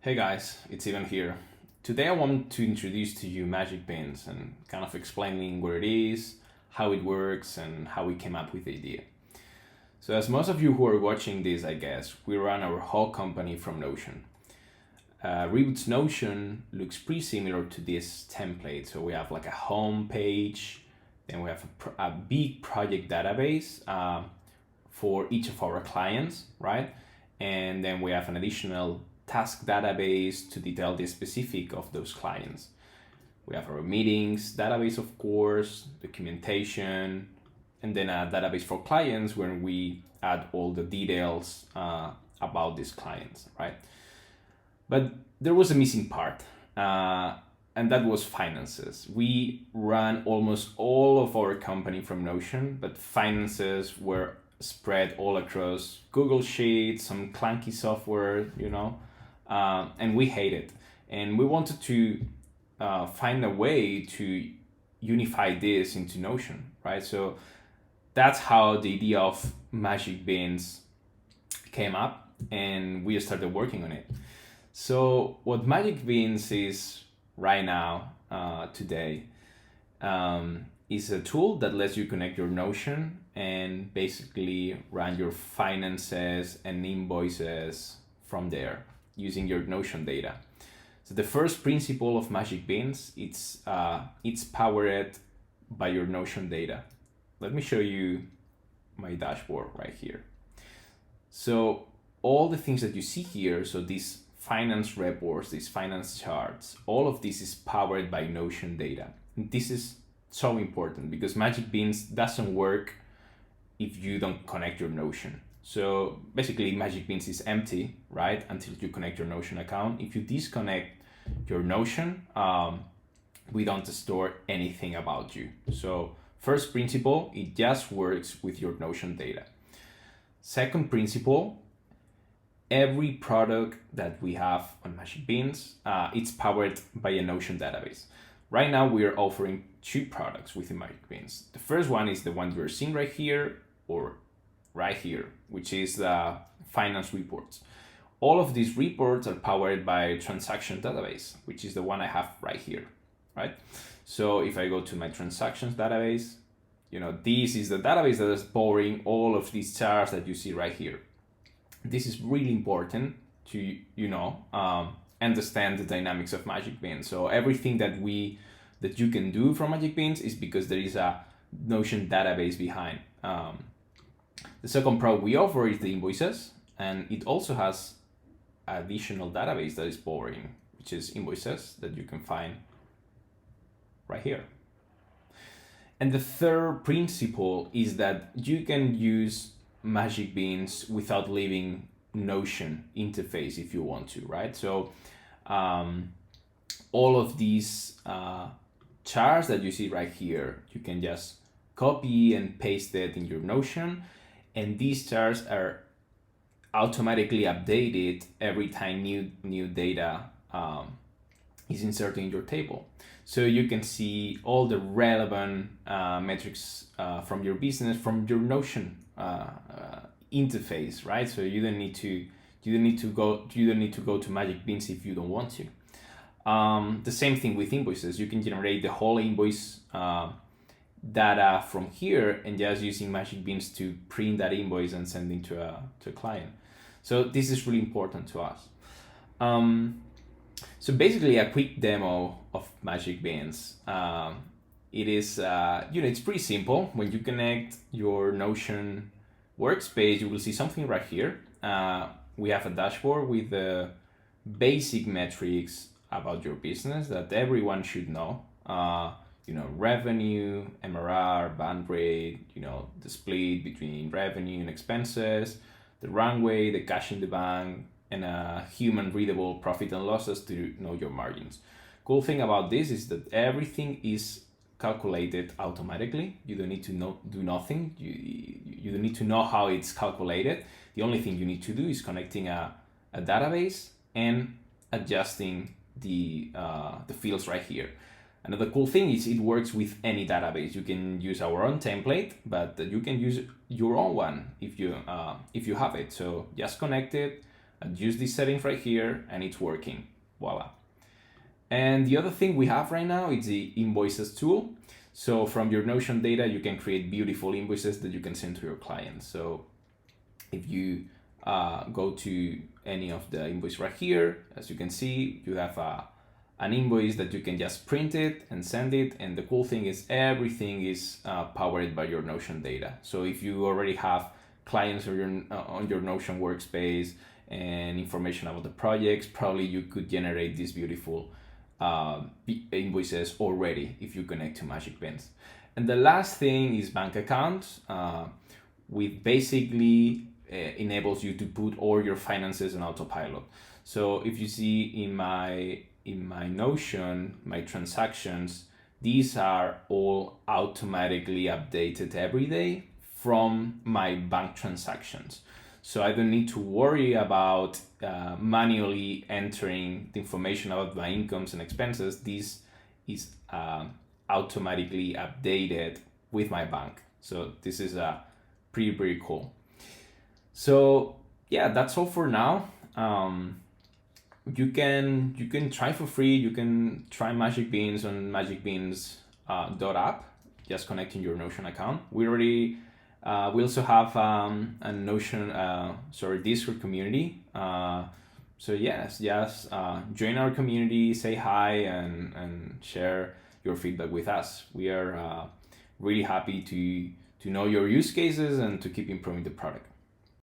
Hey guys, it's Ivan here. Today I want to introduce to you Magic Beans and kind of explaining what it is, how it works, and how we came up with the idea. So as most of you who are watching this, I guess, we run our whole company from Notion. Reboot's Notion looks pretty similar to this template. So we have like a home page, then we have a big project database for each of our clients, right? And then we have an additional task database to detail the specific of those clients. We have our meetings database, of course, documentation, and then a database for clients where we add all the details about these clients, right? But there was a missing part, and that was finances. We ran almost all of our company from Notion, but finances were spread all across Google Sheets, some clunky software, and we hate it. And we wanted to find a way to unify this into Notion, right? So that's how the idea of Magic Beans came up, and we started working on it. So what Magic Beans is right now, today, is a tool that lets you connect your Notion and basically run your finances and invoices from there using your Notion data. So the first principle of Magic Beans, it's powered by your Notion data. Let me show you my dashboard right here. So all the things that you see here, so these finance reports, these finance charts, all of this is powered by Notion data. And this is so important because Magic Beans doesn't work if you don't connect your Notion. So basically Magic Beans is empty, right? Until you connect your Notion account. If you disconnect your Notion, we don't store anything about you. So first principle, it just works with your Notion data. Second principle, every product that we have on Magic Beans, it's powered by a Notion database. Right now, we are offering two products within Magic Beans. The first one is the one you're seeing right here or right here, which is the finance reports. All of these reports are powered by transaction database, which is the one I have right here, right? So if I go to my transactions database, this is the database that is powering all of these charts that you see right here. This is really important to, understand the dynamics of Magic Beans. So everything that you can do from Magic Beans is because there is a Notion database behind. The second product we offer is the invoices, and it also has additional database that is powering, which is invoices that you can find right here. And the third principle is that you can use Magic Beans without leaving Notion interface if you want to, right? So all of these charts that you see right here, you can just copy and paste it in your Notion, and these charts are automatically updated every time new data is inserted in your table. So you can see all the relevant metrics from your business from your Notion interface, right? So you don't need to go to Magic Beans if you don't want to. The same thing with invoices. You can generate the whole invoice data from here and just using Magic Beans to print that invoice and send it to a client. So this is really important to us. So basically a quick demo of Magic Beans. It is, it's pretty simple. When you connect your Notion workspace, you will see something right here. We have a dashboard with the basic metrics about your business that everyone should know. Revenue, MRR, burn rate, the split between revenue and expenses, the runway, the cash in the bank, and a human readable profit and losses to know your margins. Cool thing about this is that everything is calculated automatically. You don't need to do nothing. You don't need to know how it's calculated. The only thing you need to do is connecting a database and adjusting the fields right here. Another cool thing is it works with any database. You can use our own template, but you can use your own one if you have it. So just connect it, adjust these settings right here, and it's working. Voila. And the other thing we have right now is the invoices tool. So from your Notion data, you can create beautiful invoices that you can send to your clients. So if you go to any of the invoice right here, as you can see, you have an invoice that you can just print it and send it. And the cool thing is everything is powered by your Notion data. So if you already have clients on your Notion workspace and information about the projects, probably you could generate these beautiful invoices already if you connect to Magic Bands. And the last thing is bank accounts, which basically enables you to put all your finances on autopilot. So if you see in my Notion, my transactions, these are all automatically updated every day from my bank transactions. So I don't need to worry about manually entering the information about my incomes and expenses. This is automatically updated with my bank. So this is pretty cool. So yeah, that's all for now. You can try for free. You can try Magic Beans on magicbeans.app, just connecting your Notion account. We also have a Notion, Discord community. So yes, just join our community, say hi, and share your feedback with us. We are really happy to know your use cases and to keep improving the product.